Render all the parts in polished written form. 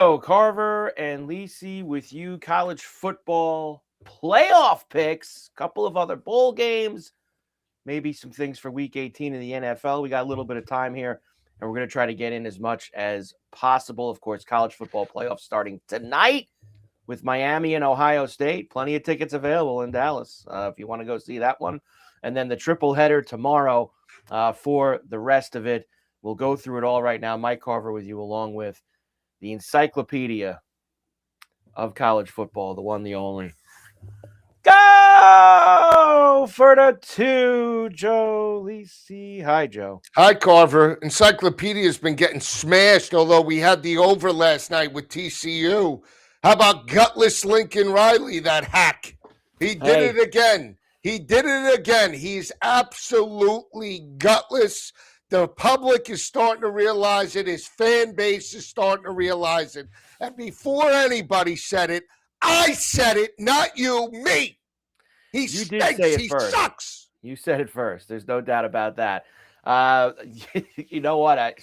So Carver and Lisi with you, college football playoff picks, couple of other bowl games, maybe some things for week 18 in the NFL. We got a little bit of time here, and we're going to try to get in as much as possible. Of course, college football playoffs starting tonight with Miami and Ohio State. Plenty of tickets available in Dallas if you want to go see that one. And then the triple header tomorrow for the rest of it. We'll go through it all right now. Mike Carver with you, along with the encyclopedia of college football, the one, the only. Go for the two, Joe Lisi. Hi, Joe. Hi, Carver. Encyclopedia's been getting smashed, although we had the over last night with TCU. How about gutless Lincoln Riley, that hack? He did it again. He's absolutely gutless. The public is starting to realize it. His fan base is starting to realize it. And before anybody said it, I said it, not you, me. He stinks. He sucks. You said it first. There's no doubt about that. You know what? I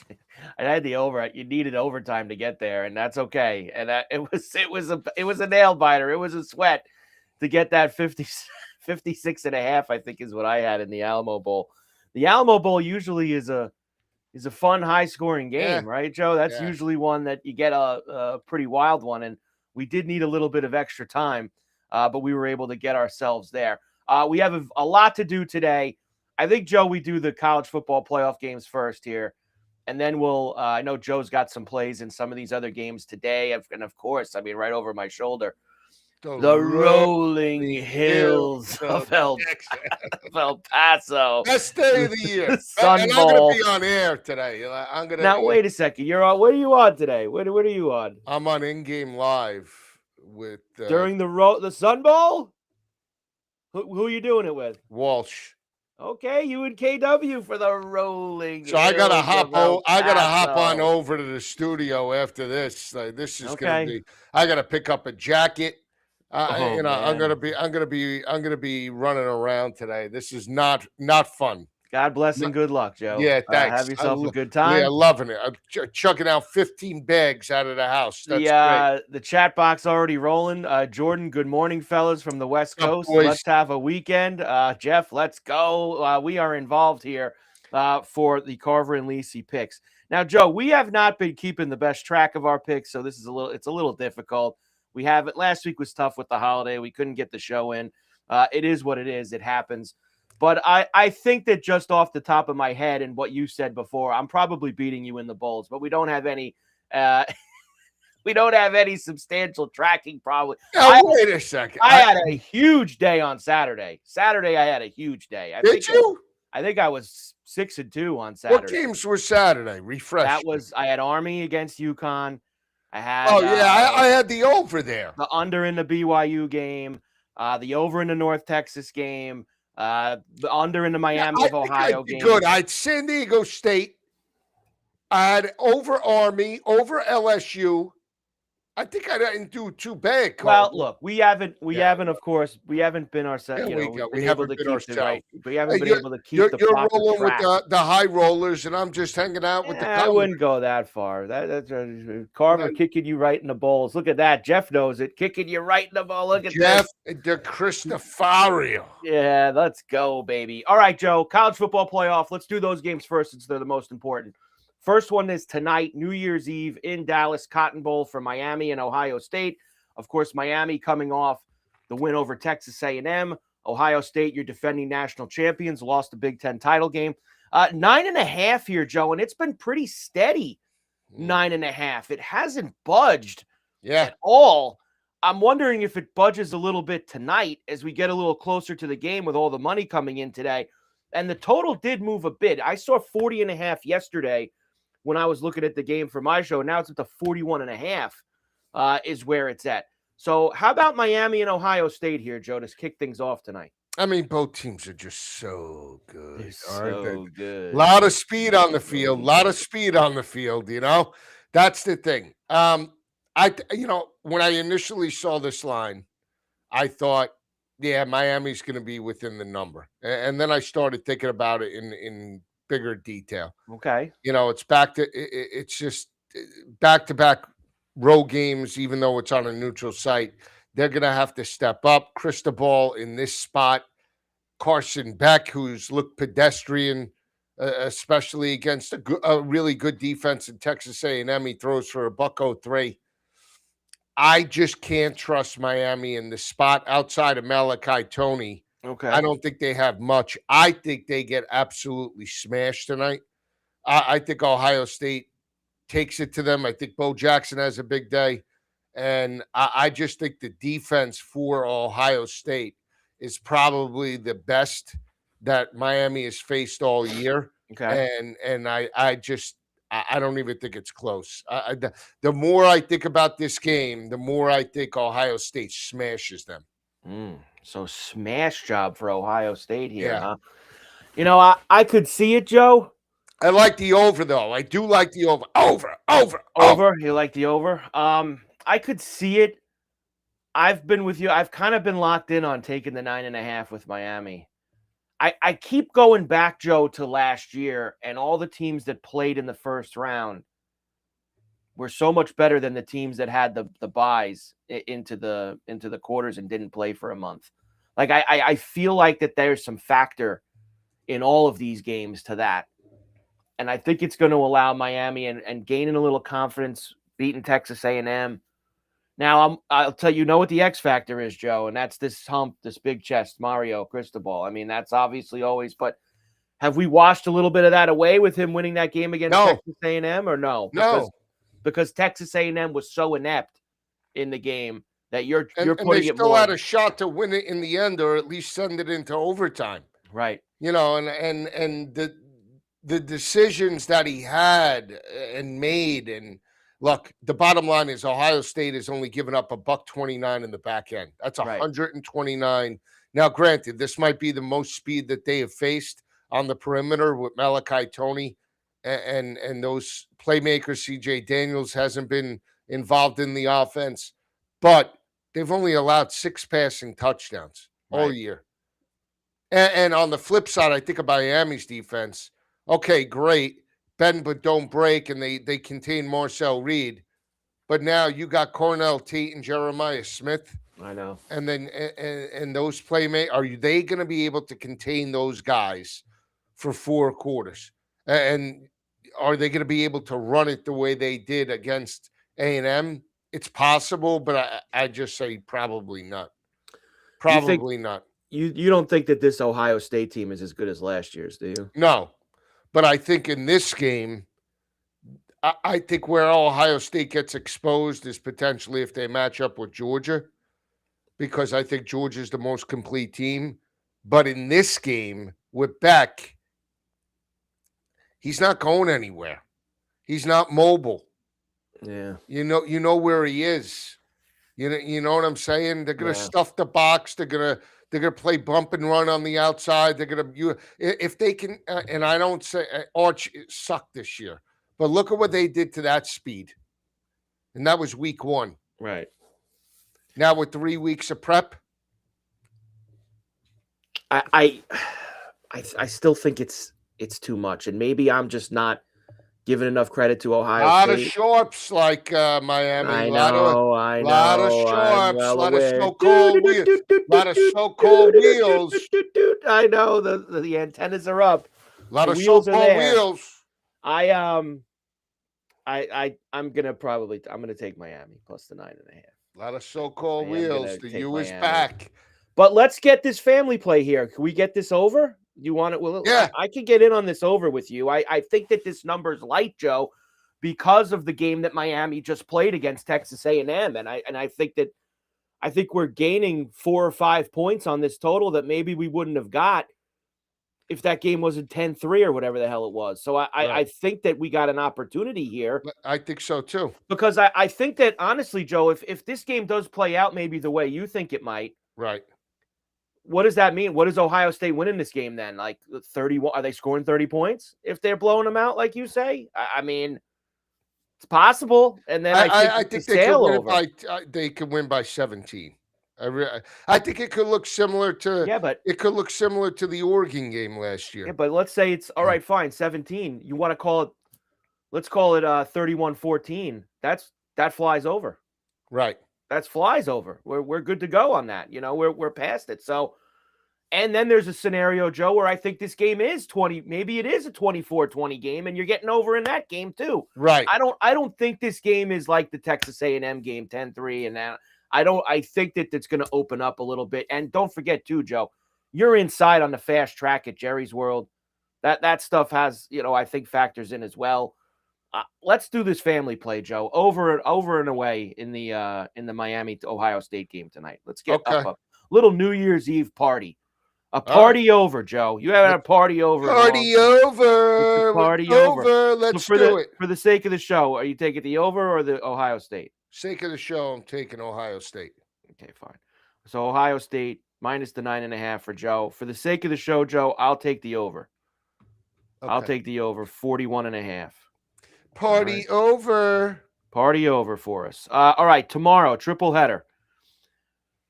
had the over. You needed overtime to get there, and that's okay. And it was a nail biter. It was a sweat to get that 56 and a half, I think is what I had in the Alamo Bowl. The Alamo Bowl usually is a fun, high-scoring game, right, Joe? That's usually one that you get a pretty wild one, and we did need a little bit of extra time, but we were able to get ourselves there. We have a lot to do today. I think, Joe, we do the college football playoff games first here, and then we'll I know Joe's got some plays in some of these other games today, and, of course, I mean, right over my shoulder, the rolling hills of El Paso. Best day of the year. Sun and Bowl. I'm going to be on air today. Now, wait a second. You're on. What are you on today? What are you on? I'm on In-Game Live with... During the Sun Bowl? Who are you doing it with? Walsh. Okay, you and KW for the rolling. So I gotta hop on over to the studio after this. This is gonna be. I gotta pick up a jacket. I'm gonna be running around today. This is not fun. God bless and good luck, Joe. Yeah, thanks. Have yourself a good time. Yeah, loving it. I'm chucking out 15 bags out of the house. That's great. The chat box already rolling. Jordan, good morning, fellas from the West Coast. Let's have a weekend. Jeff, let's go. We are involved here for the Carver and Lisi picks. Now, Joe, we have not been keeping the best track of our picks, so this is it's a little difficult. We haven't. Last week was tough with the holiday. We couldn't get the show in. It is what it is. It happens. But I think that just off the top of my head and what you said before, I'm probably beating you in the bowls. But we don't have any. We don't have any substantial tracking. Probably. Now, wait a second. I had a huge day on Saturday. I had a huge day. I think I was 6-2 on Saturday. What games were Saturday? Refresh. I had Army against UConn. I had. I had the over there. The under in the BYU game. The over in the North Texas game. The under in the Miami of Ohio game. Good. I had San Diego State. I had over Army, over LSU. I think I didn't do too bad. Well, look, we haven't, of course, we haven't been ourselves. We haven't been able to keep right. We haven't been able to keep the proper rolling track. with the high rollers, and I'm just hanging out with the. I wouldn't go that far. That's Carver kicking you right in the bowls. Look at that. Jeff knows it. Kicking you right in the bowl. Look at Jeff de Cristofario. Yeah, let's go, baby. All right, Joe. College football playoff. Let's do those games first, since they're the most important. First one is tonight, New Year's Eve in Dallas, Cotton Bowl for Miami and Ohio State. Of course, Miami coming off the win over Texas A&M. Ohio State, your defending national champions, lost the Big Ten title game. 9.5 here, Joe, and it's been pretty steady. 9.5. It hasn't budged at all. I'm wondering if it budges a little bit tonight as we get a little closer to the game with all the money coming in today. And the total did move a bit. I saw 40.5 yesterday when I was looking at the game for my show. Now it's up to 41.5 is where it's at. So how about Miami and Ohio State here, Joe, to kick things off tonight? I mean, both teams are just so good. They're so good. A lot of speed on the field. You know, that's the thing. When I initially saw this line, I thought, yeah, Miami's going to be within the number. And then I started thinking about it in bigger detail. Okay. It's just back-to-back road games, even though it's on a neutral site. They're going to have to step up. Cristobal in this spot, Carson Beck, who's looked pedestrian, especially against a really good defense in Texas A&M. He throws for a $103. I just can't trust Miami in the spot outside of Malachi Tony. Okay. I don't think they have much. I think they get absolutely smashed tonight. I think Ohio State takes it to them. I think Bo Jackson has a big day. And I just think the defense for Ohio State is probably the best that Miami has faced all year. Okay. And I don't even think it's close. The more I think about this game, the more I think Ohio State smashes them. So smash job for Ohio State here, Yeah. huh? You know, I could see it, Joe. I like the over, though. I do like the over. Over. You like the over? I could see it. I've been with you. I've kind of been locked in on taking the 9.5 with Miami. I keep going back, Joe, to last year, and all the teams that played in the first round were so much better than the teams that had the buys into the quarters and didn't play for a month. Like I feel like that there's some factor in all of these games to that. And I think it's going to allow Miami and gaining a little confidence, beating Texas A&M. Now, I'll tell you know what the X factor is, Joe, and that's this hump, this big chest, Mario Cristobal. I mean, that's obviously always, but have we washed a little bit of that away with him winning that game against Texas A&M or no? Because Texas A&M was so inept in the game that you're putting it more. And they still had a shot to win it in the end, or at least send it into overtime. Right. You know, and the decisions that he had and made, and look, the bottom line is Ohio State has only given up $129 in the back end. That's 129. Now, granted, this might be the most speed that they have faced on the perimeter with Malachi Tony and those playmakers. CJ Daniels hasn't been involved in the offense, but they've only allowed 6 passing touchdowns all year. And on the flip side, I think of Miami's defense. Okay, great. Bend but don't break, and they contain Marcel Reed. But now you got Cornell Tate and Jeremiah Smith. I know. And then and those playmakers, are they going to be able to contain those guys for 4 quarters? And are they going to be able to run it the way they did against A&M? It's possible, but I just say probably not. Probably not. You don't think that this Ohio State team is as good as last year's, do you? No. But I think in this game, I think where Ohio State gets exposed is potentially if they match up with Georgia, because I think Georgia's the most complete team. But in this game with Beck, he's not going anywhere. He's not mobile. Yeah. You know where he is. You know what I'm saying? They're going to stuff the box. They're going to play bump and run on the outside. They're going to if they can. And I don't say Arch sucked this year, but look at what they did to that speed, and that was week 1. Right. Now with 3 weeks of prep, I still think it's too much, and maybe I'm just not giving enough credit to Ohio State. A lot of sharps like Miami. I know. A lot of sharps. A lot of so-called wheels. A lot of so-called wheels. I know the antennas are up. A lot of so-called wheels. I'm gonna take Miami plus the 9.5. A lot of so-called wheels. The U is back. But let's get this family play here. Can we get this over? You want it? Well, yeah. I can get in on this over with you. I think that this number's light, Joe, because of the game that Miami just played against Texas A&M, and I think we're gaining 4 or 5 points on this total that maybe we wouldn't have got if that game wasn't 10-3 or whatever the hell it was. So I think that we got an opportunity here. I think so too. Because I think that honestly, Joe, if this game does play out maybe the way you think it might, right. What does that mean? What does Ohio State win in this game then? Like 31? Are they scoring 30 points if they're blowing them out, like you say? I mean, it's possible. And then I think they could win by 17. I think it could look similar to the Oregon game last year. Yeah, but let's say it's all right, fine, 17. You want to call it? Let's call it 31-14. That's that flies over. Right. That flies over. We're good to go on that. We're past it. So, and then there's a scenario, Joe, where I think this game is 20. Maybe it is a 24-20 game, and you're getting over in that game too. Right. I don't think this game is like the Texas A&M game, 10-3, and that. I think that it's going to open up a little bit. And don't forget too, Joe, you're inside on the fast track at Jerry's World. That stuff has, I think factors in as well. Let's do this family play, Joe. Over and away in the Miami to Ohio State game tonight. Let's get up a little New Year's Eve party. A party over, Joe. You haven't had a party over. Party over. Party over. Let's do it. For the sake of the show, are you taking the over or the Ohio State? Sake of the show, I'm taking Ohio State. Okay, fine. So Ohio State minus the 9.5 for Joe. For the sake of the show, Joe, I'll take the over. Okay. I'll take the over 41.5. Party over. Party over for us. All right, tomorrow, triple header.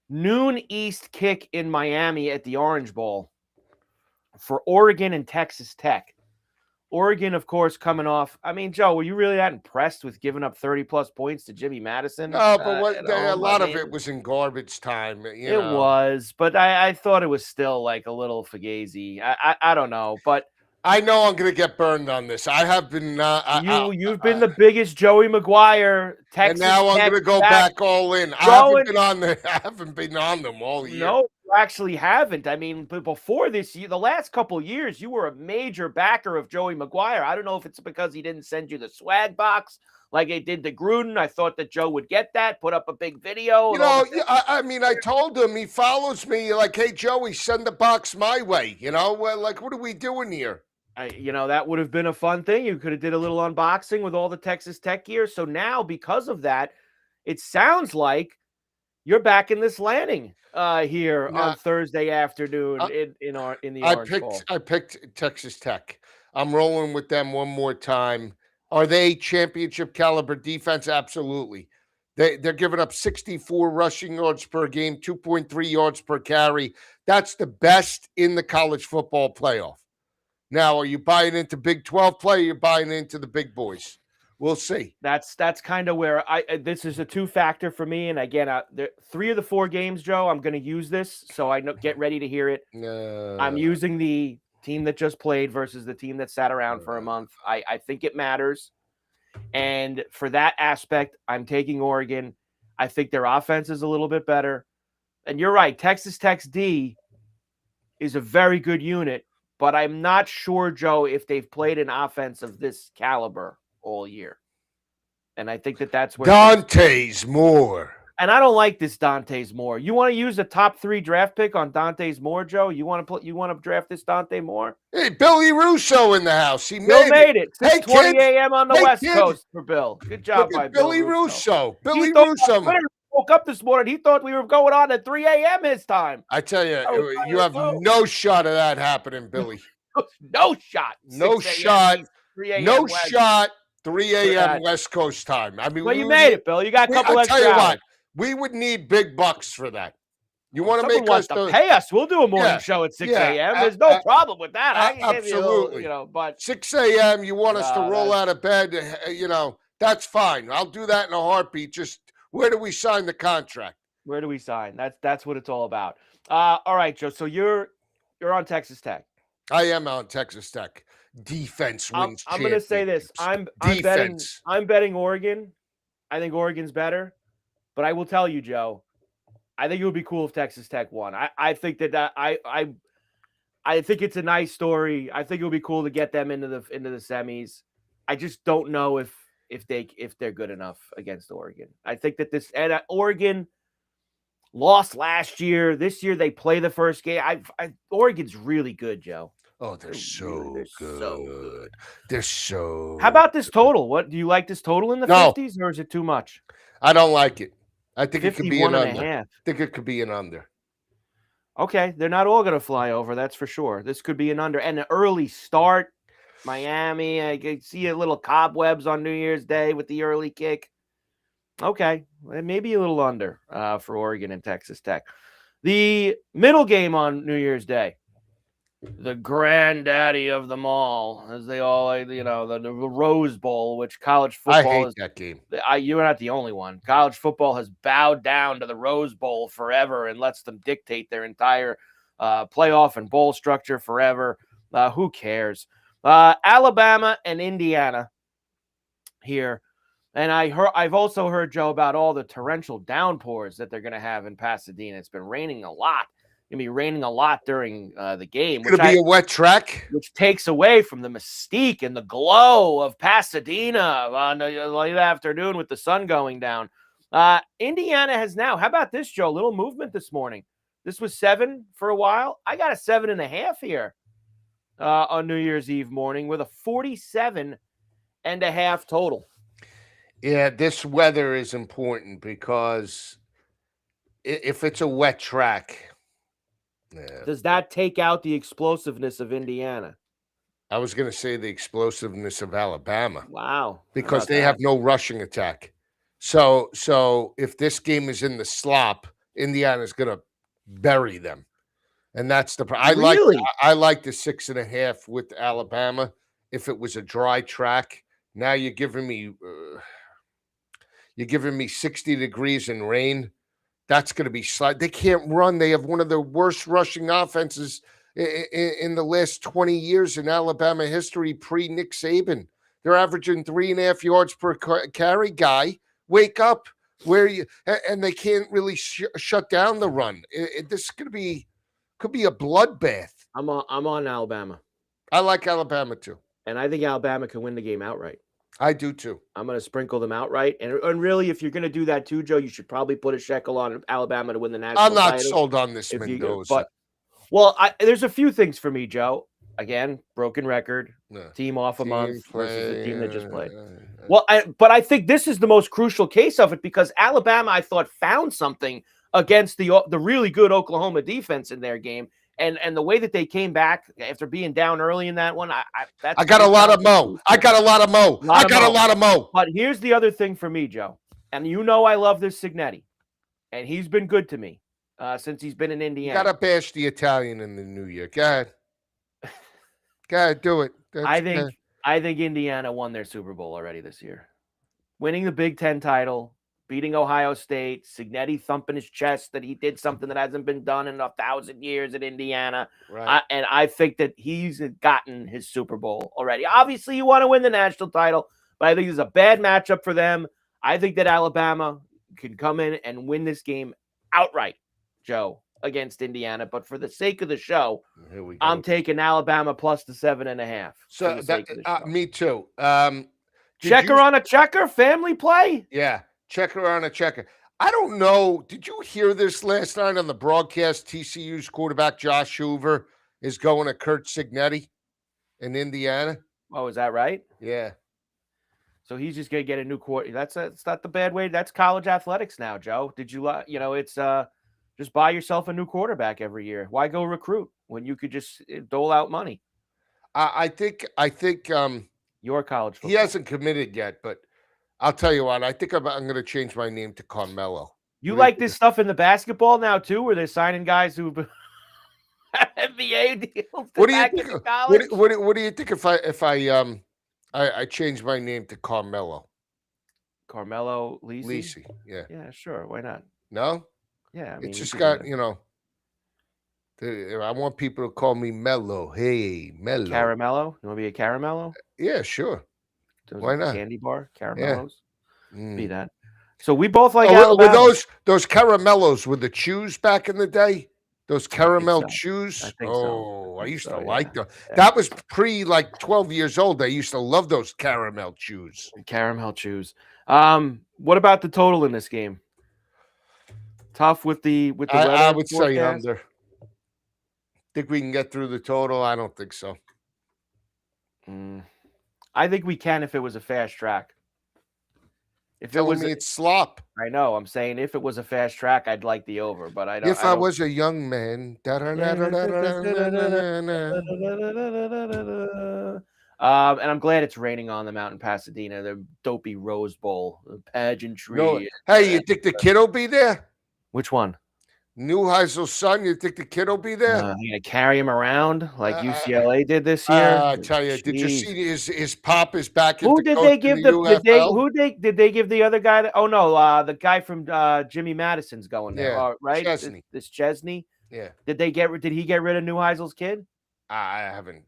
Noon East kick in Miami at the Orange Bowl for Oregon and Texas Tech. Oregon, of course, coming off. I mean, Joe, were you really that impressed with giving up 30-plus points to Jimmy Madison? No, but a lot of it was in garbage time. It was, but I thought it was still like a little fugazi. I don't know, but I know I'm going to get burned on this. I have been. You've been the biggest Joey Maguire. Texas and now I'm going to go back all in. I haven't been on them all year. No, you actually haven't. I mean, but before this year, the last couple years, you were a major backer of Joey Maguire. I don't know if it's because he didn't send you the swag box like they did to Gruden. I thought that Joe would get that, put up a big video. I mean, I told him, he follows me like, hey, Joey, send the box my way. Like, what are we doing here? That would have been a fun thing. You could have did a little unboxing with all the Texas Tech gear. So now, because of that, it sounds like you're back in this landing here on Thursday afternoon in the Orange Bowl. I picked Texas Tech. I'm rolling with them one more time. Are they championship caliber defense? Absolutely. They're giving up 64 rushing yards per game, 2.3 yards per carry. That's the best in the college football playoff. Now, are you buying into Big 12 play? Or you're buying into the big boys? We'll see. That's kind of where this is a two-factor for me. And again, 3 of the 4 games, Joe, I'm going to use this. So get ready to hear it. I'm using the team that just played versus the team that sat around for a month. I think it matters. And for that aspect, I'm taking Oregon. I think their offense is a little bit better. And you're right. Texas Tech's D is a very good unit. But I'm not sure, Joe, if they've played an offense of this caliber all year. And I think that's where Dante's Moore. And I don't like this Dante's Moore. You want to use a top 3 draft pick on Dante's Moore, Joe? You want to draft this Dante Moore? Hey, Billy Russo in the house. Bill made it. 6:20 a.m. on the West Coast for Bill. Good job by Billy Russo. Billy Russo. Woke up this morning. He thought we were going on at 3 a.m. his time. I tell you, you have no shot of that happening, Billy. No shot. No shot. 3 a.m. West Coast time. I mean, well, you made it, Bill. You got a couple extra hours. I'll tell you what, we would need big bucks for that. You want to make us pay us? We'll do a morning show at 6 a.m. There's no problem with that. Absolutely. But 6 a.m. You want us to roll out of bed? That's fine. I'll do that in a heartbeat. Just where do we sign the contract? Where do we sign? That's what it's all about. All right, Joe. So you're on Texas Tech. I am on Texas Tech. Defense wins. I'm going to say this. I'm betting Oregon. I think Oregon's better. But I will tell you, Joe, I think it would be cool if Texas Tech won. I think that I think it's a nice story. I think it would be cool to get them into the semis. I just don't know if they're good enough against Oregon. I think that Oregon lost last year. This year they play the first game. Oregon's really good, Joe. Oh, they're so good. They're so. How about this total? What do you like this total in the 50s, or is it too much? I don't like it. I think it could be an under. I think it could be an under. Okay, they're not all going to fly over. That's for sure. This could be an under, and an early start. Miami, I can see a little cobwebs on New Year's Day with the early kick. Okay, maybe a little under for Oregon and Texas Tech. The middle game on New Year's Day. the granddaddy of them all, as they all, the Rose Bowl, which college I football hate is. that game. You're not the only one. College football has bowed down to the Rose Bowl forever and lets them dictate their entire playoff and bowl structure forever. Who cares? Alabama and Indiana here. And I've also heard, Joe, about all the torrential downpours that they're going to have in Pasadena. It's been raining a lot. Going to be raining a lot during the game, It's going to be a wet track, which takes away from the mystique and the glow of Pasadena on a late afternoon with the sun going down. Indiana has now, how about this, Joe? A little movement this morning. This was 7 for a while. I got a 7.5 here on New Year's Eve morning with a 47.5 total. Yeah, this weather is important because if it's a wet track, does that take out the explosiveness of Indiana? I was going to say the explosiveness of Alabama. Wow. Because they have no rushing attack. So if this game is in the slop, Indiana's going to bury them. And that's the problem. I like the 6.5 with Alabama. If it was a dry track, now you're giving me 60 degrees and rain. That's going to be slight. They can't run. They have one of the worst rushing offenses in the last 20 years in Alabama history, pre-Nick Saban. They're averaging 3.5 yards per carry. Guy, wake up! And they can't really shut down the run. This is going to could be a bloodbath. I'm on Alabama. I like Alabama too, and I think Alabama can win the game outright. I do too. I'm going to sprinkle them outright. And really, if you're going to do that too, Joe, you should probably put a shekel on Alabama to win the national title. I'm not sold on this Mendoza. There's a few things for me, Joe. Again, broken record, team off a month versus the team that just played. But I think this is the most crucial case of it because Alabama, I thought, found something against the really good Oklahoma defense in their game. And the way that they came back after being down early in that one, I got a lot of mo. I got a lot of mo. But here's the other thing for me, Joe. And I love this Signetti. And he's been good to me since he's been in Indiana. You got to bash the Italian in the new year. Go ahead. Go ahead, do it. I think Indiana won their Super Bowl already this year. Winning the Big Ten title, beating Ohio State, Signetti thumping his chest that he did something that hasn't been done in 1,000 years at Indiana. Right. And I think that he's gotten his Super Bowl already. Obviously, you want to win the national title, but I think it's a bad matchup for them. I think that Alabama can come in and win this game outright, Joe, against Indiana. But for the sake of the show, I'm taking Alabama plus the 7.5. So me too. Checker on a checker, family play? Yeah. Checker on a checker. I don't know. Did you hear this last night on the broadcast? TCU's quarterback Josh Hoover is going to Kurt Signetti in Indiana. Oh, is that right? Yeah. So he's just going to get a new quarter. It's not the bad way. That's college athletics now, Joe. Did you it's just buy yourself a new quarterback every year. Why go recruit when you could just dole out money? I think your college football. He hasn't committed yet, but I'll tell you what, I think I'm going to change my name to Carmelo. You like this stuff in the basketball now, too, where they're signing guys who have NBA deals what do you think? What do you think if I change my name to Carmelo? Carmelo Lisi? Lisi, yeah. Yeah, sure. Why not? No? Yeah. I mean, it's just got, I want people to call me Mello. Hey, Mello. Caramello? You want to be a Caramello? Yeah, sure. Why not? Candy bar, caramellos. Yeah. Be that. So we both like. Were those caramellos with the chews back in the day? Those caramel chews. I think so. I used to like them. Yeah. That was 12 years old. I used to love those caramel chews. Caramel chews. What about the total in this game? Tough with the weather. I would say under. Think we can get through the total? I don't think so. I think we can if it was a fast track. If it was, it's slop. I know. I'm saying if it was a fast track, I'd like the over, but I don't. If I was a young man, and I'm glad it's raining on them out in Pasadena. The dopey Rose Bowl, the pageantry. No. Hey, you think the kid will be there? Which one? Neuheisel's son, you think the kid will be there? You gonna carry him around like Uh, UCLA did this year? I tell you, did you Jeez. see his pop is back Who into did they coaching give the the UFL? did they give the other guy? Oh no, the guy from Jimmy Madison's going there. Yeah, Right, Chesney. this Chesney. Yeah, Did he get rid of Neuheisel's kid? I haven't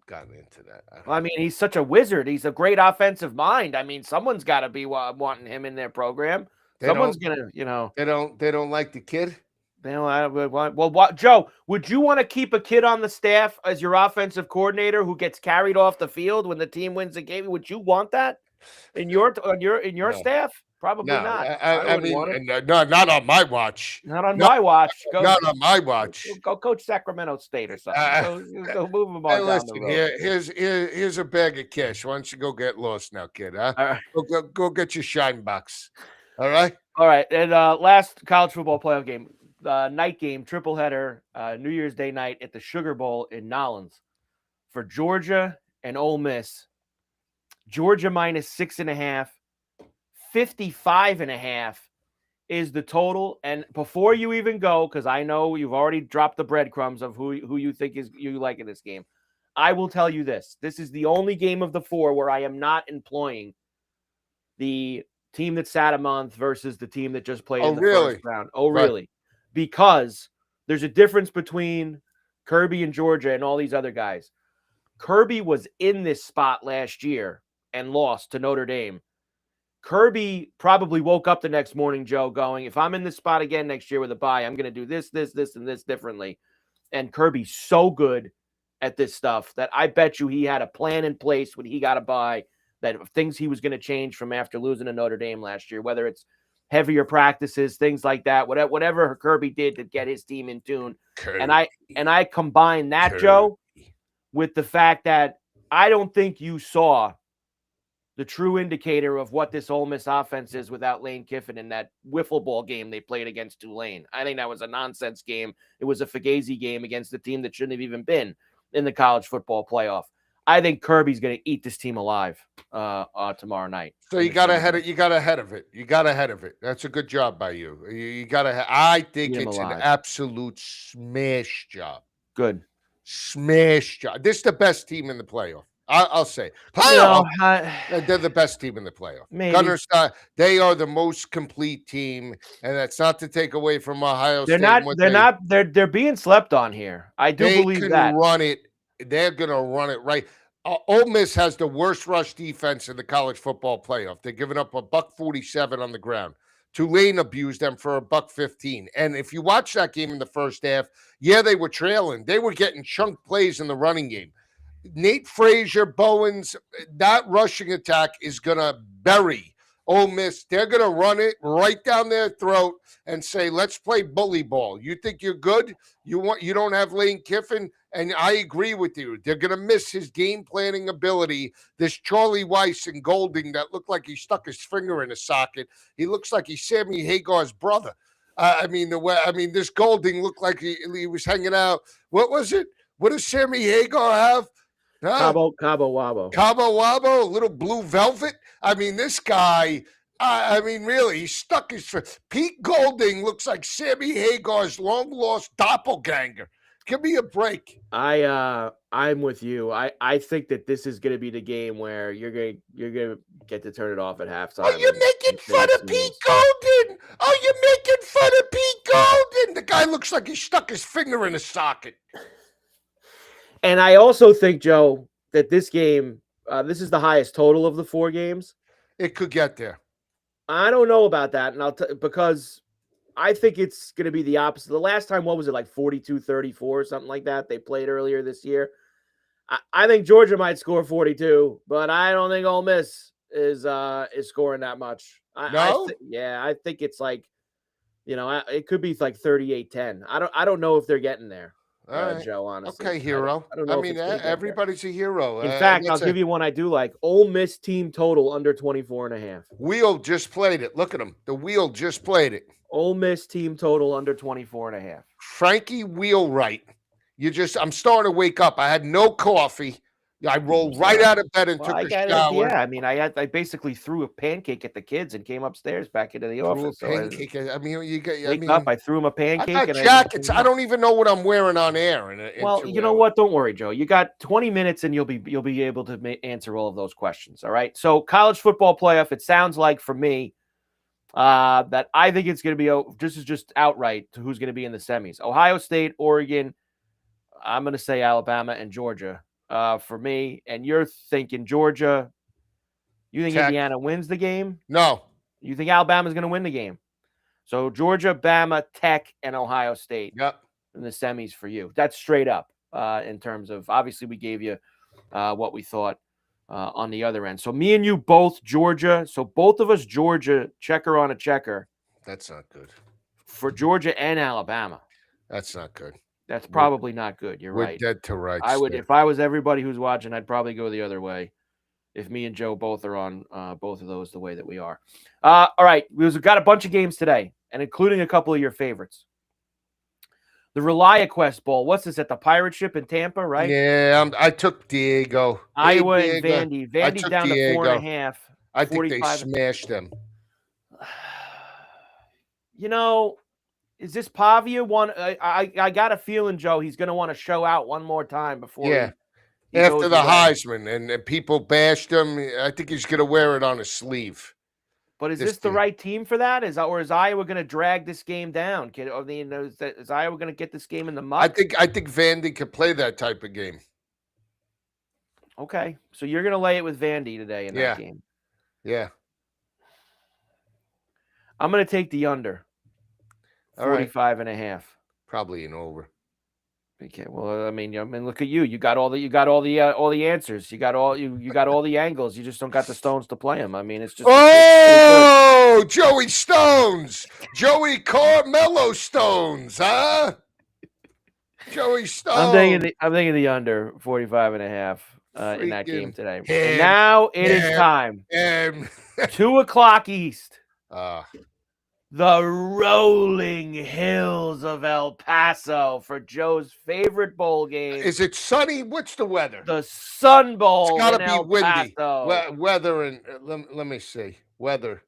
gotten into that. Well, I mean, he's such a wizard. He's a great offensive mind. I mean, someone's got to be wanting him in their program. They don't. Someone's gonna, They don't like the kid. What, Joe? Would you want to keep a kid on the staff as your offensive coordinator who gets carried off the field when the team wins the game? Would you want that in your No. staff? Probably No, not. I wouldn't mean, want it. no, not on my watch. Not on No, my watch. not on my watch. Go coach Sacramento State or something. Go move them on Hey, down listen, the road. here's a bag of cash. Why don't you go get lost now, kid? Huh? All right. Go get your shine box. All right. All right. And last college football playoff game, night game, triple header, New Year's Day night at the Sugar Bowl in Nolens for Georgia and Ole Miss. Georgia minus 6.5, 55.5 is the total. And before you even go, because I know you've already dropped the breadcrumbs of who you think you like in this game, I will tell you this. This is the only game of the four where I am not employing the team that sat a month versus the team that just played in the first round. Oh, really? Right. Because there's a difference between Kirby and Georgia and all these other guys. Kirby was in this spot last year and lost to Notre Dame. Kirby probably woke up the next morning, Joe, going, if I'm in this spot again next year with a bye, I'm going to do this, and this differently. And Kirby's so good at this stuff that I bet you he had a plan in place when he got a bye, that things he was going to change from after losing to Notre Dame last year, whether it's heavier practices, things like that, whatever Kirby did to get his team in tune. Kirby. And I combine that, Kirby. Joe, with the fact that I don't think you saw the true indicator of what this Ole Miss offense is without Lane Kiffin in that wiffle ball game they played against Tulane. I think that was a nonsense game. It was a Fugazi game against a team that shouldn't have even been in the college football playoff. I think Kirby's going to eat this team alive tomorrow night. So you got ahead of it. You got ahead of it. That's a good job by you. You got ahead. I think it's an absolute smash job. Good. Smash job. This is the best team in the playoff. I'll say. They're the best team in the playoff. Gunners, they are the most complete team, and that's not to take away from Ohio State. They're being slept on here. I do believe that. They can run it. They're going to run it right. Ole Miss has the worst rush defense in the college football playoff. They're giving up $147 on the ground. Tulane abused them for $115. And if you watch that game in the first half, they were trailing. They were getting chunk plays in the running game. Nate Frazier, Bowens, that rushing attack is going to bury Ole Miss. They're going to run it right down their throat and say, let's play bully ball. You think you're good? You don't have Lane Kiffin? And I agree with you. They're going to miss his game planning ability. This Charlie Weiss and Golding that looked like he stuck his finger in a socket. He looks like he's Sammy Hagar's brother. This Golding looked like he was hanging out. What was it? What does Sammy Hagar have? Cabo Wabo. Cabo Wabo, little blue velvet. I mean, this guy, really, he stuck his... Pete Golding looks like Sammy Hagar's long-lost doppelganger. Give me a break. I'm with you. I think that this is going to be the game where you're gonna get to turn it off at halftime. Oh, you're making fun of Pete Golding. Oh, you're making fun of Pete Golding. The guy looks like he stuck his finger in a socket. And I also think, Joe, that this game, this is the highest total of the four games. It could get there. I don't know about that, and because I think it's going to be the opposite. The last time, what was it, like 42-34 or something like that? They played earlier this year. I think Georgia might score 42, but I don't think Ole Miss is scoring that much. No? I think it's like, it could be like 38-10. I don't know if they're getting there. Right. Joe, honestly. Okay, hero. I don't know. Everybody's a hero. In fact, I'll give you one I do like. Ole Miss team total under 24.5. Wheel just played it. Look at him. The Wheel just played it. Ole Miss team total under 24.5. Frankie Wheelwright. I'm starting to wake up. I had no coffee. I rolled right out of bed and Well, took I a got it. shower. Yeah, I mean, I basically threw a pancake at the kids and came upstairs back into the Threw a office. So I pancake. I mean, you get. I wake up, mean, I threw him a I pancake, got and I just jackets. came I up. don't even know what I'm wearing on air in Well, 2 you know hours. what? Don't worry, Joe. You got 20 minutes, and you'll be able to answer all of those questions. All right. So, college football playoff. It sounds like for me that I think it's going to be just outright to who's going to be in the semis: Ohio State, Oregon. I'm going to say Alabama and Georgia for me. And you're thinking Georgia. You think Tech. Indiana wins the game? No. You think Alabama's going to win the game? So Georgia, Bama, Tech, and Ohio State Yep. in the semis for you. That's straight up in terms of obviously we gave you what we thought on the other end. So me and you both Georgia. So both of us Georgia, checker on a checker. That's not good. For Georgia and Alabama. That's not good. That's probably not good. You're We're right. dead to rights. I would, if I was everybody who's watching, I'd probably go the other way. If me and Joe both are on both of those the way that we are. All right. We've got a bunch of games today, and including a couple of your favorites. The ReliaQuest Bowl. What's this, at the Pirate Ship in Tampa, right? Yeah, I took Diego. Iowa Hey, and Diego. Vandy. Vandy's down to 4.5. I think they 45. smashed them. You know, is this Pavia one? I got a feeling, Joe, he's going to want to show out one more time before he after goes the away. Heisman and people bashed him. I think he's going to wear it on his sleeve. But is this the right team for that? Is Iowa going to drag this game down? Is Iowa going to get this game in the muck? I think Vandy could play that type of game. Okay, so you're going to lay it with Vandy today in that game. Yeah. I'm going to take the under. 45.5. Probably an over. Okay. Well, I mean, look at you. You got all the answers. You got all the angles. You just don't got the stones to play them. I mean, it's just. Oh, Joey Stones, Joey Carmelo Stones, huh? Joey Stones. I'm thinking the under 45.5 in that game today. And now it is time. 2:00 East. The rolling hills of El Paso for Joe's favorite bowl game. Is it sunny? What's the weather? The Sun Bowl. It's got to be El windy. Paso. Weather and let me see. Weather,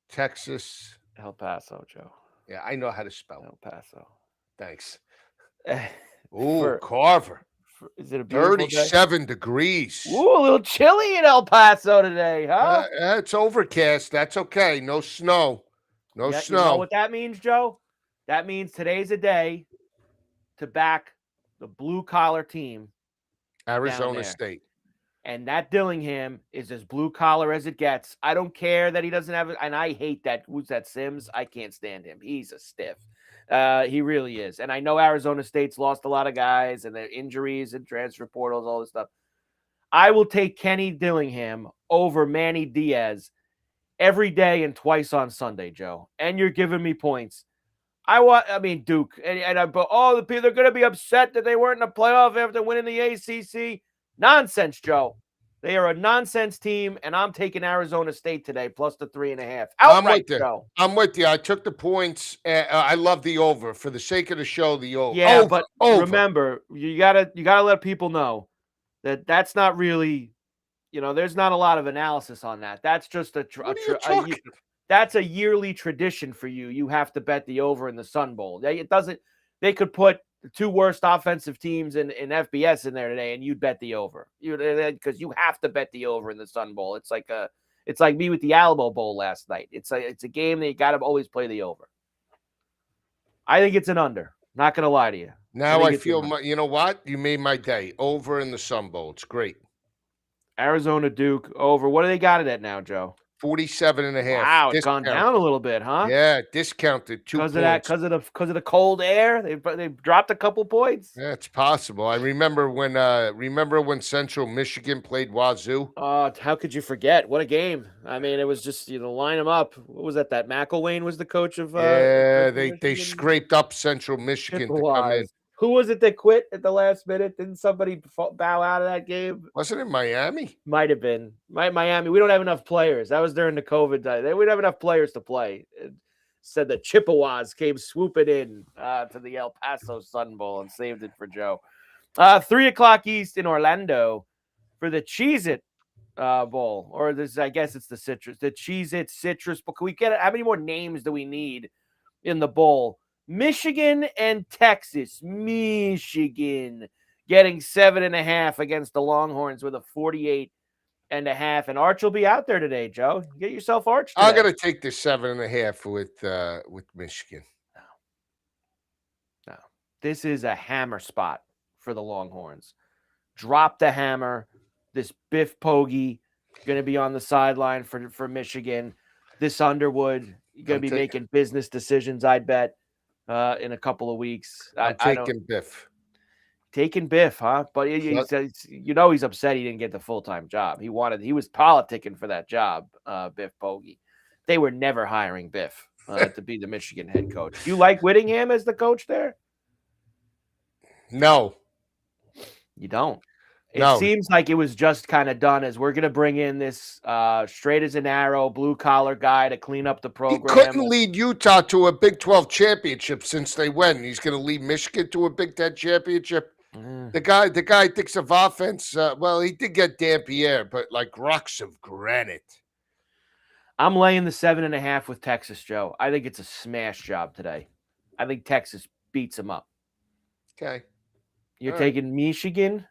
Texas. El Paso, Joe. Yeah, I know how to spell El Paso. Thanks. Ooh, Carver. Is it a beautiful 37 degrees. Ooh, a little chilly in El Paso today, huh? It's overcast. That's okay. No snow. No snow. You know what that means, Joe? That means today's a day to back the blue-collar team. Arizona State. And that Dillingham is as blue-collar as it gets. I don't care that he doesn't have it. And I hate that. Who's that, Sims? I can't stand him. He's a stiff. He really is. And I know Arizona State's lost a lot of guys and their injuries and transfer portals, all this stuff. I will take Kenny Dillingham over Manny Diaz every day and twice on Sunday, Joe. And you're giving me points. Duke. They're going to be upset that they weren't in the playoff after winning the ACC. Nonsense, Joe. They are a nonsense team, and I'm taking Arizona State today, plus the 3.5. Outright, Joe. I'm with you. I took the points. I love the over. For the sake of the show, the over. Yeah, but remember, you gotta let people know that that's not really, there's not a lot of analysis on that. That's just that's a yearly tradition for you. You have to bet the over in the Sun Bowl. They could put the two worst offensive teams in FBS in there today, and you'd bet the over. Because you have to bet the over in the Sun Bowl. It's like me with the Alamo Bowl last night. It's a game that you got to always play the over. I think it's an under. Not going to lie to you. Now I feel, you know what? You made my day. Over in the Sun Bowl. It's great. Arizona Duke over. What do they got it at now, Joe? 47.5. Wow, it's gone down a little bit, huh? Yeah, discounted 2 points. Because of the cold air, they dropped a couple points. Yeah, it's possible. I remember when Central Michigan played Wazoo. Oh, how could you forget? What a game! I mean, it was just line them up. What was that? That McElwain was the coach of. Yeah, they scraped up Central Michigan to come in. Who was it that quit at the last minute? Didn't somebody bow out of that game? Wasn't it Miami? Might have been. Miami. We don't have enough players. That was during the COVID time. We don't have enough players to play. It said the Chippewas came swooping in to the El Paso Sun Bowl and saved it for Joe. 3:00 East in Orlando. for the Cheez-It Bowl, or this, I guess it's the Cheez-It Citrus Bowl. Can we get it? How many more names do we need in the bowl? Michigan and Texas. Michigan getting 7.5 against the Longhorns with a 48.5. And Arch will be out there today, Joe. Get yourself Arch today. I'm gonna take the 7.5 with Michigan. No. This is a hammer spot for the Longhorns. Drop the hammer. This Biff Poggi going to be on the sideline for Michigan. This Underwood going to be making business decisions, I bet, in a couple of weeks. I'm taking Biff. Taking Biff, huh? But he's upset he didn't get the full-time job. He was politicking for that job, Biff Poggi. They were never hiring Biff to be the Michigan head coach. You like Whittingham as the coach there? No. You don't? It seems like it was just kind of done as we're going to bring in this straight as an arrow, blue-collar guy to clean up the program. He couldn't lead Utah to a Big 12 championship since they went. He's going to lead Michigan to a Big 10 championship. The guy thinks of offense. Well, he did get Dampier, but like rocks of granite. I'm laying the 7.5 with Texas, Joe. I think it's a smash job today. I think Texas beats them up. Okay. You're taking Michigan?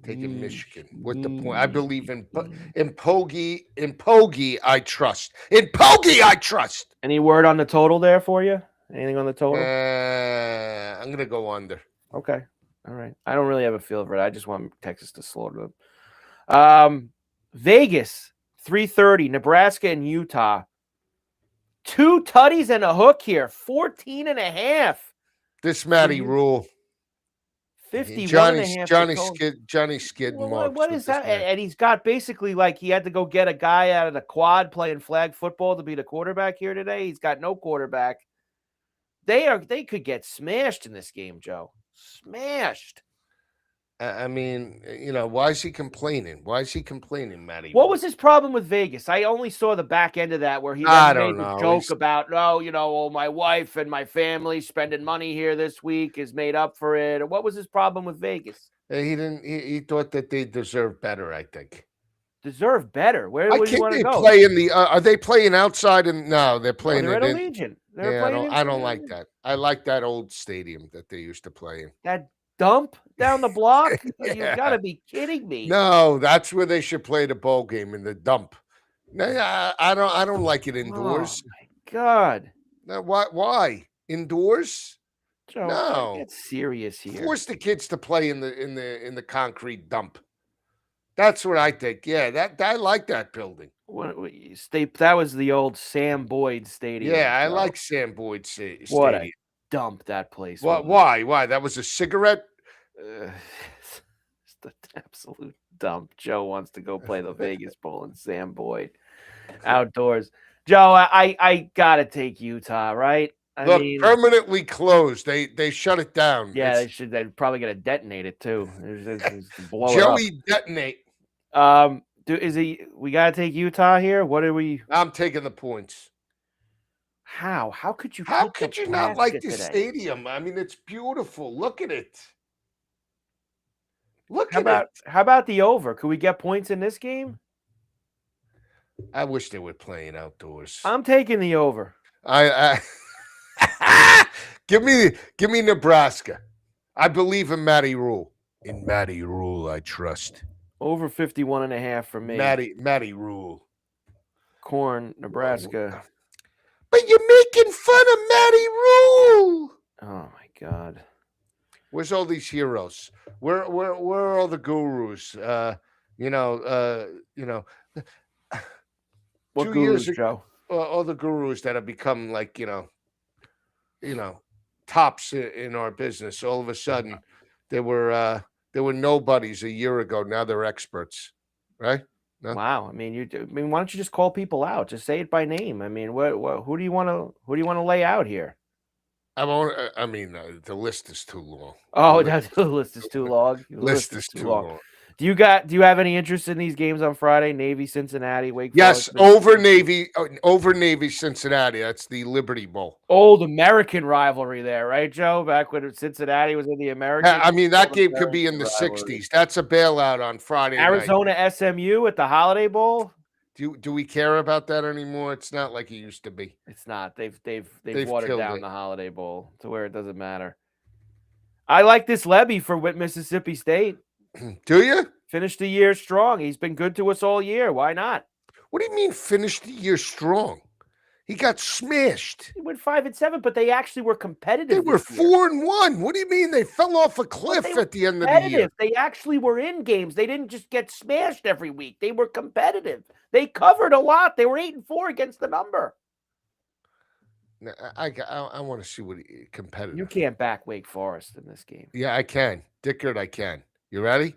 Taking Michigan with the point. I believe in Poggi. In Poggi, I trust. In Poggi, I trust. Any word on the total there for you? Anything on the total? I'm going to go under. Okay. All right. I don't really have a feel for it. I just want Texas to slaughter them. Vegas, 3:30, Nebraska and Utah. 2 tutties and a hook here. 14.5. This Matty Rule. 51.5. Johnny Skid marks. What is that? And he's got basically like he had to go get a guy out of the quad playing flag football to be the quarterback here today. He's got no quarterback. They could get smashed in this game, Joe. Smashed. I mean, why is he complaining? Matty? What was his problem with Vegas? I only saw the back end of that where he made a joke about, my wife and my family spending money here this week is made up for it. What was his problem with Vegas? He thought that they deserved better, I think. Deserve better? Where do you want to go? Play in the are they playing outside? No, they're playing they're at Allegiant. I don't like that. I like that old stadium that they used to play in. That dump down the block? You gotta be kidding me. No, that's where they should play the bowl game, in the dump. No, I don't like it indoors. Oh my God. No, why? Indoors? Joe, no. Get serious here. Force the kids to play in the concrete dump. That's what I think. Yeah, I like that building. That was the old Sam Boyd Stadium. Yeah, I like Sam Boyd Stadium. What a dump that place was. Why? That was a cigarette? It's the absolute dump. Joe wants to go play the Vegas Bowl in Sam Boyd outdoors. Joe, I gotta take Utah, right? I mean, permanently closed. They shut it down. Yeah, they're probably gonna detonate it too. Blow Joey it up. detonate. We gotta take Utah here? What are we? I'm taking the points. How could you? How could you not like this stadium? I mean, it's beautiful. Look at it. How about the over? Could we get points in this game? I wish they were playing outdoors. I'm taking the over. I give me Nebraska. I believe in Matty Rule. In Matty Rule, I trust. Over 51.5 for me. Matty Rule. Corn, Nebraska. But you're making fun of Matty Rule. Oh my God. Where's all these heroes? Where are all the gurus? What 2 gurus, years ago, Joe? All the gurus that have become like tops in our business. All of a sudden, they were nobodies a year ago. Now they're experts, right? No? Wow. I mean, why don't you just call people out? Just say it by name. I mean, who do you want to lay out here? The list is too long. Oh, the list is too long. List is too long. Do you have any interest in these games on Friday? Navy, Cincinnati, Wake Yes, Forest, over Mississippi. Navy, over Navy Cincinnati. That's the Liberty Bowl. Old American rivalry there, right, Joe? Back when Cincinnati was in the American. I mean, that Old game could be American in the rivalry. 60s. That's a bailout on Friday night. Arizona SMU at the Holiday Bowl. Do we care about that anymore? It's not like it used to be. It's not. They've They've watered killed down it. the Holiday Bowl to where it doesn't matter. I like this Levy for Mississippi State. Do you? Finished the year strong. He's been good to us all year. Why not? What do you mean finished the year strong? He got smashed. He went 5-7, but they actually were competitive. They were this year. 4-1. What do you mean they fell off a cliff at the end of the year? They actually were in games. They didn't just get smashed every week. They were competitive. They covered a lot. They were 8-4 against the number. I want to see what competitive. You can't back Wake Forest in this game. Yeah, I can. Dickert, I can. You ready?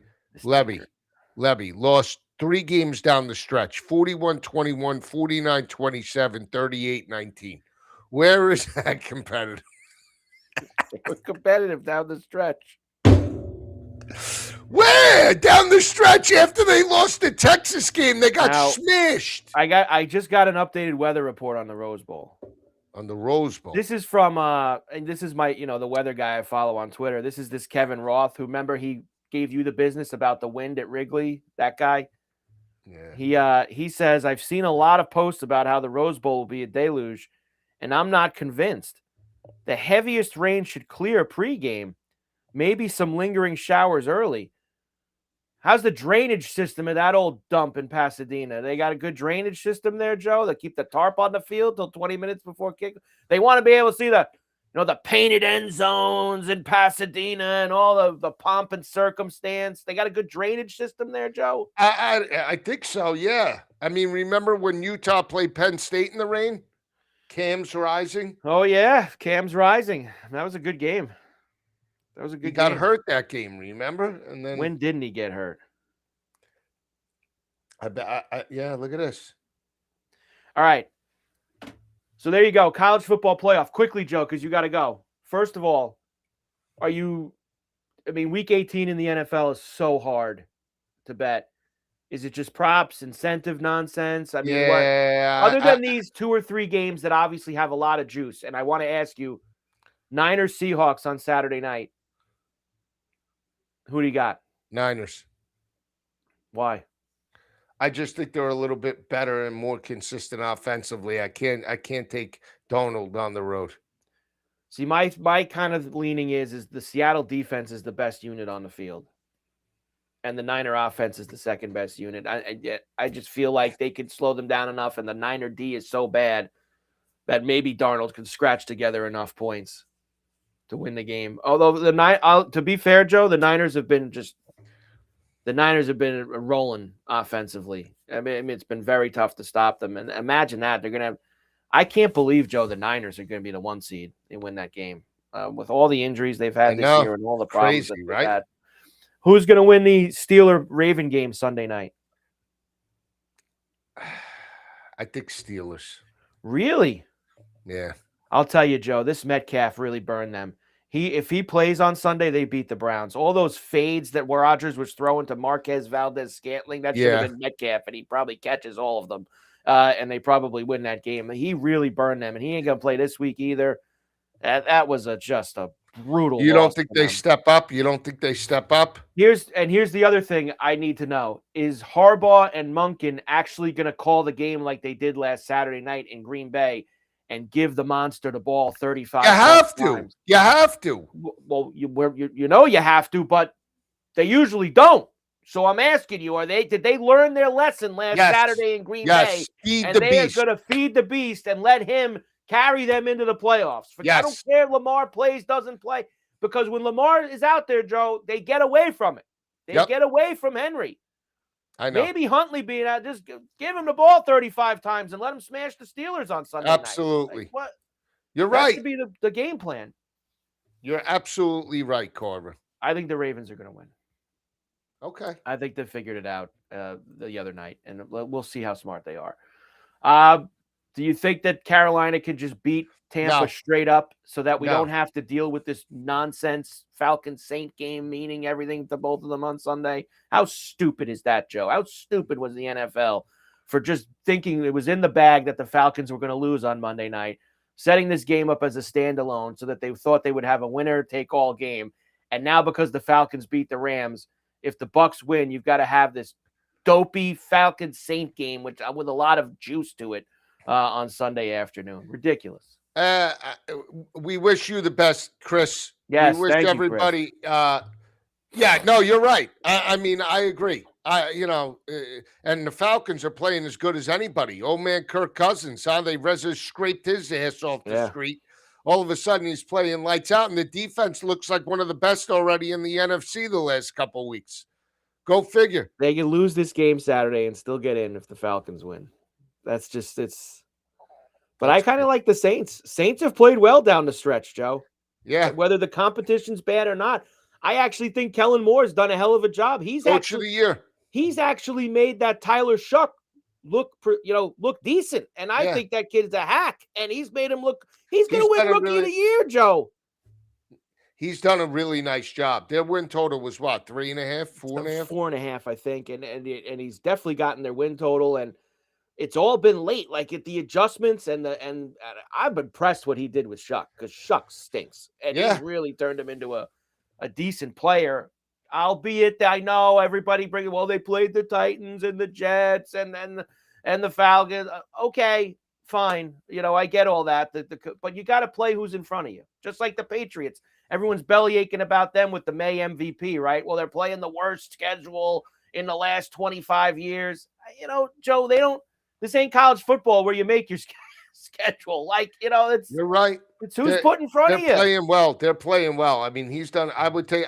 Levy lost 3 games down the stretch, 41-21, 49-27, 38-19. Where is that competitive? They were competitive down the stretch. Where? Down the stretch after they lost the Texas game, they got smashed. I just got an updated weather report on the Rose Bowl. On the Rose Bowl. This is from and this is my, the weather guy I follow on Twitter. This is this Kevin Roth, who, remember, he gave you the business about the wind at Wrigley, that guy. Yeah. He says, I've seen a lot of posts about how the Rose Bowl will be a deluge, and I'm not convinced. The heaviest rain should clear pregame, maybe some lingering showers early. How's the drainage system of that old dump in Pasadena? They got a good drainage system there, Joe. They keep the tarp on the field till 20 minutes before kick. They want to be able to see the painted end zones in Pasadena and all the pomp and circumstance. They got a good drainage system there, Joe. I think so. Yeah. I mean, remember when Utah played Penn State in the rain? Cam's Rising. Oh yeah, Cam's Rising. That was a good game. That was a good game. He got hurt that game, remember? And then when didn't he get hurt? Yeah, look at this. All right. So there you go. College football playoff. Quickly, Joe, because you got to go. First of all, week 18 in the NFL is so hard to bet. Is it just props, incentive nonsense? I mean, other than these 2 or 3 games that obviously have a lot of juice, and I want to ask you, Niners Seahawks on Saturday night. Who do you got? Niners. Why? I just think they're a little bit better and more consistent offensively. I can't take Donald on the road. See, my kind of leaning is the Seattle defense is the best unit on the field, and the Niner offense is the second best unit. I just feel like they could slow them down enough, and the Niner D is so bad that maybe Darnold can scratch together enough points to win the game. Although to be fair, Joe, the Niners have been rolling offensively. I mean, it's been very tough to stop them. And imagine that they're going to have. I can't believe, Joe, the Niners are going to be the 1 seed and win that game with all the injuries they've had this year and all the problems that they've had. Who's going to win the Steeler-Raven game Sunday night? I think Steelers. Really? Yeah. I'll tell you, Joe, this Metcalf really burned them. If he plays on Sunday, they beat the Browns. All those fades that Rodgers was throwing to Marquez Valdez-Scantling, that should have been Metcalf, and he probably catches all of them. And they probably win that game. He really burned them, and he ain't going to play this week either. That was just a brutal. You don't think they step up? You don't think they step up? Here's the other thing I need to know. Is Harbaugh and Monken actually going to call the game like they did last Saturday night in Green Bay and give the monster the ball 35 times? You have to. Well, you have to, but they usually don't. So I'm asking you, did they learn their lesson last Saturday in Green Bay? Feed and the they beast. are going to feed the beast and let him carry them into the playoffs. I don't care if Lamar plays, doesn't play, because when Lamar is out there, Joe, they get away from it. They get away from Henry. I know. Maybe Huntley being out, just give him the ball 35 times and let him smash the Steelers on Sunday night. Absolutely. What? You're right. That should be the game plan. You're absolutely right, Carver. I think the Ravens are going to win. Okay. I think they figured it out the other night, and we'll see how smart they are. Do you think that Carolina could just beat Tampa No, straight up so that we don't no. have to deal with this nonsense Falcons Saint game, meaning everything to both of them on Sunday? How stupid is that, Joe? How stupid was the NFL for just thinking it was in the bag that the Falcons were going to lose on Monday night, setting this game up as a standalone so that they thought they would have a winner-take-all game. And now because the Falcons beat the Rams, if the Bucs win, you've got to have this dopey Falcons Saint game with a lot of juice to it on Sunday afternoon. Ridiculous. We wish you the best, Chris. We Yes, wish thank you, Chris. everybody. Yeah, no, you're right. I mean, I agree. And the Falcons are playing as good as anybody. Old man Kirk Cousins, how they scraped his ass off the street. All of a sudden, he's playing lights out, and the defense looks like one of the best already in the NFC the last couple of weeks. Go figure. They can lose this game Saturday and still get in if the Falcons win. That's just it's. But I kind of like the Saints. Saints have played well down the stretch, Joe. Yeah. Whether the competition's bad or not, I actually think Kellen Moore's done a hell of a job. Coach of the year. He's actually made that Tyler Shuck look decent, and I think that kid's a hack, and he's made him look. He's going to win Rookie of the Year, Joe. He's done a really nice job. Their win total was what, 3.5, 4.5? 4.5, I think, and he's definitely gotten their win total, and it's all been late, like at the adjustments, and I'm impressed what he did with Shuck, because Shuck stinks, and he's really turned him into a decent player. Albeit, I know everybody they played the Titans and the Jets and the Falcons. Okay, fine, I get all that. But you got to play who's in front of you, just like the Patriots. Everyone's belly aching about them with the May MVP, right? Well, they're playing the worst schedule in the last 25 years. Joe, this ain't college football where you make your schedule. Like, you're right. It's who's put in front of you. They're playing well. They're playing well. I mean, he's done. I would tell you,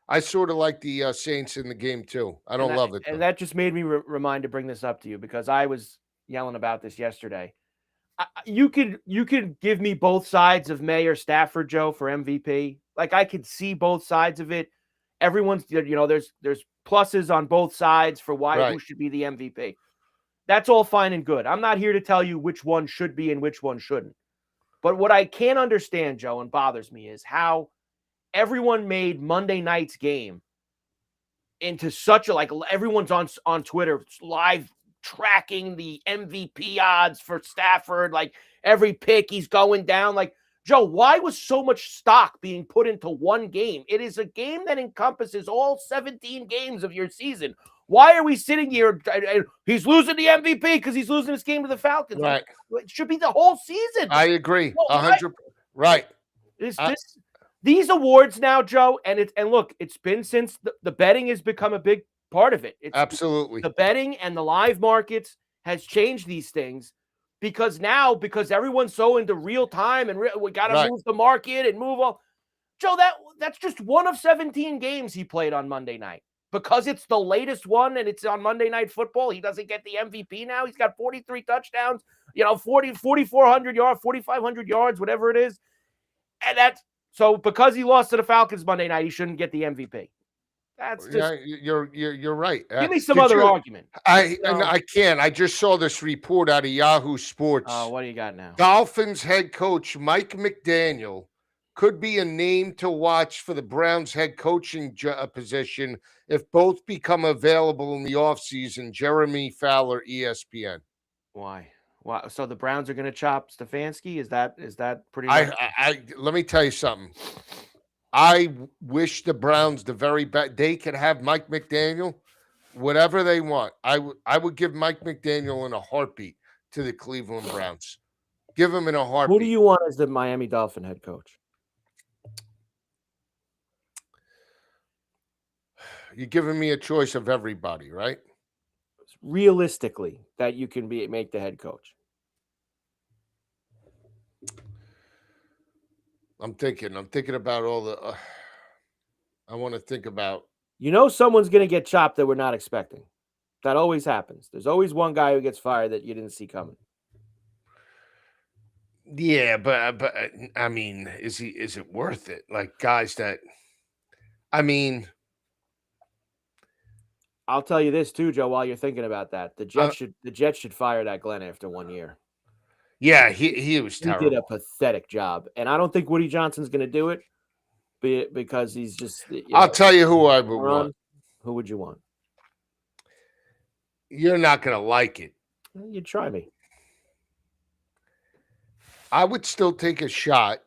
I sort of like the Saints in the game too. I don't love it. And that just made me remind to bring this up to you because I was yelling about this yesterday. You could give me both sides of May or Stafford, Joe, for MVP. Like, I could see both sides of it. Everyone's, there's pluses on both sides for who should be the MVP. That's all fine and good. I'm not here to tell you which one should be and which one shouldn't. But what I can't understand, Joe, and bothers me is how everyone made Monday night's game into such a, everyone's on Twitter live tracking the MVP odds for Stafford, like every pick he's going down. Like, Joe, why was so much stock being put into one game? It is a game that encompasses all 17 games of your season. Why are we sitting here? He's losing the MVP because he's losing this game to the Falcons. Right. It should be the whole season. I agree. 100%. Right. These awards now, Joe, and look, it's been since the betting has become a big part of it. Absolutely. The betting and the live markets has changed these things because everyone's so into real time and we got to move the market and move on. Joe, that's just one of 17 games he played on Monday night. Because it's the latest one and it's on Monday Night Football, he doesn't get the MVP now. He's got 43 touchdowns, 4,400 yards, 4,500 yards, whatever it is. And so because he lost to the Falcons Monday night, he shouldn't get the MVP. That's just you're right. Give me some other argument. I can't. I just saw this report out of Yahoo Sports. Oh, what do you got now? Dolphins head coach Mike McDaniel could be a name to watch for the Browns head coaching position if both become available in the offseason. Jeremy Fowler, ESPN. Why? So the Browns are going to chop Stefanski? Is that pretty much? Let me tell you something. I wish the Browns the very best. They could have Mike McDaniel, whatever they want. I would give Mike McDaniel in a heartbeat to the Cleveland Browns. Give him in a heartbeat. Who do you want as the Miami Dolphin head coach? You're giving me a choice of everybody, right? Realistically, that you can make the head coach. I'm thinking about all the. I want to think about. Someone's going to get chopped that we're not expecting. That always happens. There's always one guy who gets fired that you didn't see coming. Yeah, but I mean, is it worth it? Like guys that, I mean. I'll tell you this too, Joe. While you're thinking about that, the Jets should fire that Glenn after 1 year. Yeah, he was He terrible. did a pathetic job, and I don't think Woody Johnson's going to do it because he's just. I'll tell you who I would moron. want. Who would you want? You're not going to like it. You try me. I would still take a shot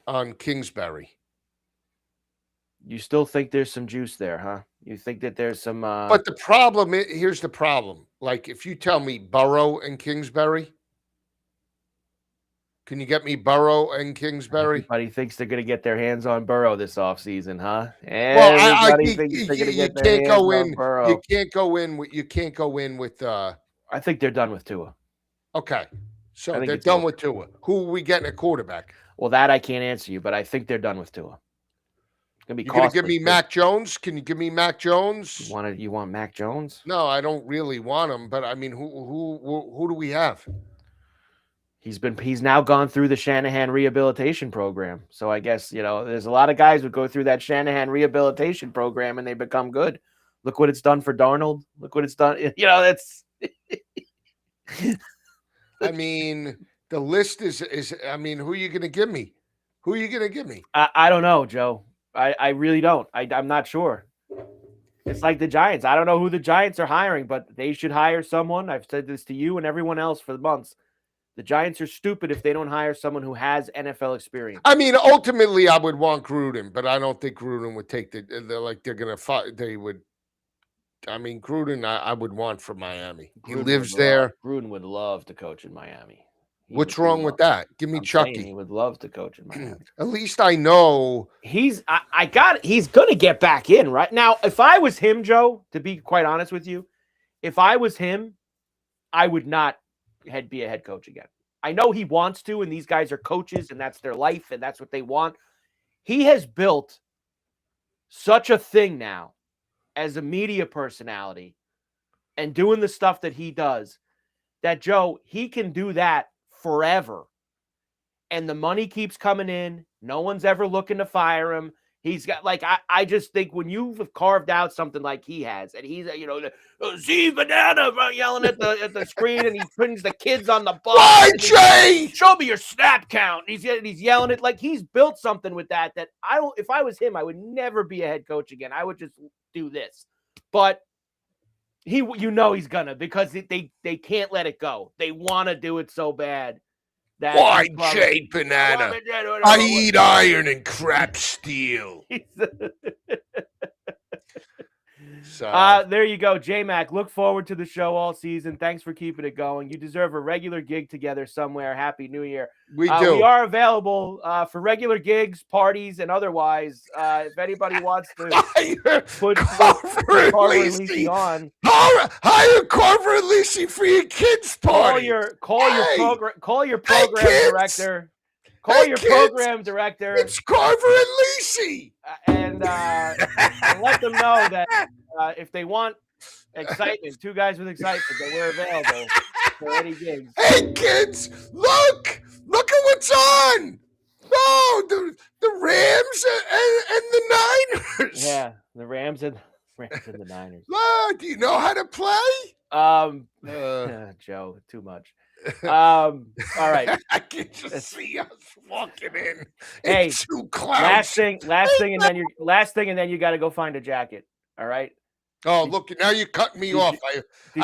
on Kingsbury. You still think there's some juice there, huh? You think that there's some. But the problem is, here's the problem. Like, if you tell me Burrow and Kingsbury, can you get me Burrow and Kingsbury? Everybody thinks they're going to get their hands on Burrow this offseason, huh? Well, I Everybody think thinks they're going to you get their can't hands go on in. Burrow. You can't go in with. You can't go in with. I think they're done with Tua. Okay, so think they're it's done over. with Tua. Who are we getting a quarterback? Well, that I can't answer you, but I think they're done with Tua. It's going to be You gonna give costly, me too. Mac Jones? Can you give me Mac Jones? You want Mac Jones? No, I don't really want him. But I mean, who do we have? He's now gone through the Shanahan rehabilitation program. So I guess, there's a lot of guys who go through that Shanahan rehabilitation program and they become good. Look what it's done for Darnold. Look what it's done. That's. I mean, the list is. I mean, who are you going to give me? Who are you going to give me? I don't know, Joe. I really don't. I'm not sure. It's like the Giants. I don't know who the Giants are hiring, but they should hire someone. I've said this to you and everyone else for months. The Giants are stupid if they don't hire someone who has NFL experience. I mean, ultimately, I would want Gruden, but I don't think Gruden would take they're going to fight. They would. I mean, Gruden, I would want for Miami. He lives there. Gruden would love to coach in Miami. What's wrong with that? Give me Chucky. He would love to coach in Miami. At least I know he's going to get back in right now. If I was him, Joe, to be quite honest with you, if I was him, I would not be a head coach again. I know he wants to, and these guys are coaches, and that's their life, and that's what they want. He has built such a thing now as a media personality and doing the stuff that he does that, Joe, he can do that forever. And the money keeps coming in. No one's ever looking to fire him. He's got I just think when you've carved out something like he has, and he's Z Banana yelling at the screen, and he brings the kids on the bus. Why, Jay? Show me your snap count. He's yelling at he's built something with that I don't. If I was him, I would never be a head coach again. I would just do this. But he's gonna because they can't let it go. They want to do it so bad. Why, Jay Banana? I eat iron and crap steel. So there you go, J-Mac. Look forward to the show all season. Thanks for keeping it going. You deserve a regular gig together somewhere. Happy New Year. We do. We are available for regular gigs, parties, and otherwise. If anybody wants to put Carver Lisi on, hire Carver Lisi for your kids' party. Call your program director. Call your program director. It's Carver and Lisi. And let them know that if they want excitement, two guys with excitement, that we're available for any gigs. Hey, kids, look at what's on. No, the Rams and the Niners. Yeah, the Rams and the Niners. Do you know how to play? Joe, too much. All right. I can just see us walking in. Hey, two clowns. Last thing, and then you got to go find a jacket. All right. Oh, look! Now you're cutting me off. Did you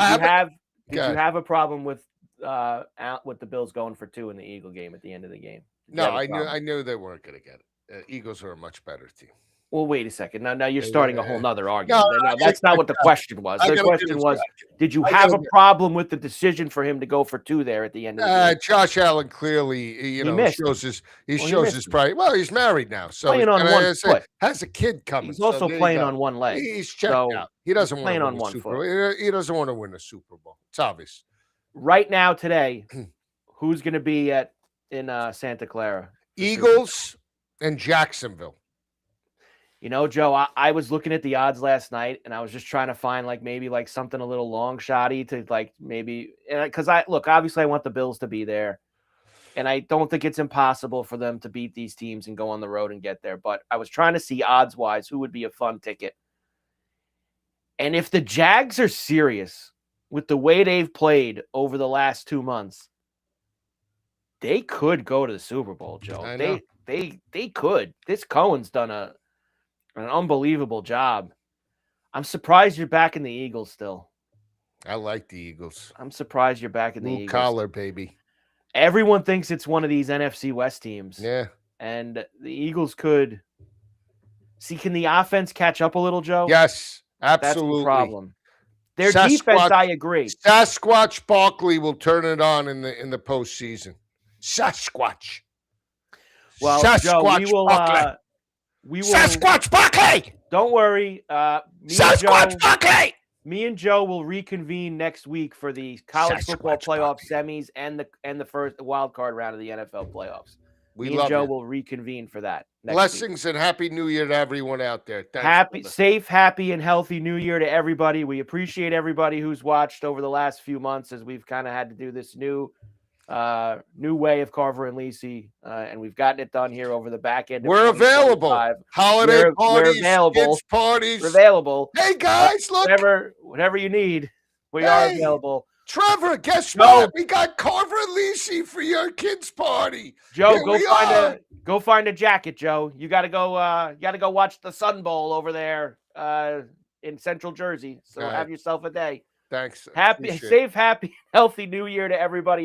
have a problem with the Bills going for 2 in the Eagle game at the end of the game? No, I knew they weren't going to get it. Eagles are a much better team. Well, wait a second. Now you're starting a whole nother argument. No, that's not what the question was. The question was, did you have a problem with the decision for him to go for 2 there at the end of the game? Josh Allen clearly, shows his pride. Well, he's married now, so playing on one foot. Has a kid coming. He's also playing on one leg. He's checked out. He doesn't want to win one Super Bowl. He doesn't want to win a Super Bowl. It's obvious. Right now, today, who's going to be in Santa Clara? Eagles and Jacksonville. Joe, I was looking at the odds last night, and I was just trying to find maybe something a little long shotty to maybe because obviously I want the Bills to be there, and I don't think it's impossible for them to beat these teams and go on the road and get there. But I was trying to see odds wise who would be a fun ticket, and if the Jags are serious with the way they've played over the last 2 months, they could go to the Super Bowl, Joe. I know. They could. This Cohen's done an unbelievable job. I'm surprised you're back in the Eagles still. I like the Eagles. I'm surprised you're back in the Blue Eagles. collar, baby. Everyone thinks it's one of these NFC West teams. Yeah. And the Eagles could. See, can the offense catch up a little, Joe? Yes, absolutely. That's the problem. Their defense, I agree. Sasquatch Barkley will turn it on in the postseason. Sasquatch. Well, Sasquatch Joe, we will. Sasquatch Barkley. Don't worry. Sasquatch Barkley. Me and Joe will reconvene next week for the college football playoff semis and the first wild card round of the NFL playoffs. Me and Joe will reconvene for that. Blessings and happy New Year to everyone out there. Thanks, safe, happy, and healthy New Year to everybody. We appreciate everybody who's watched over the last few months as we've kind of had to do this new way of Carver and Lisi, and we've gotten it done here over the back end. We're available. Holiday parties, kids parties. We're available. Hey guys, look. Whatever you need, we are available. Trevor, guess what? We got Carver Lisi for your kids' party. Joe, go find a jacket, Joe. You gotta go watch the Sun Bowl over there in Central Jersey. So have yourself a day. Thanks. Happy, safe, happy, healthy New Year to everybody.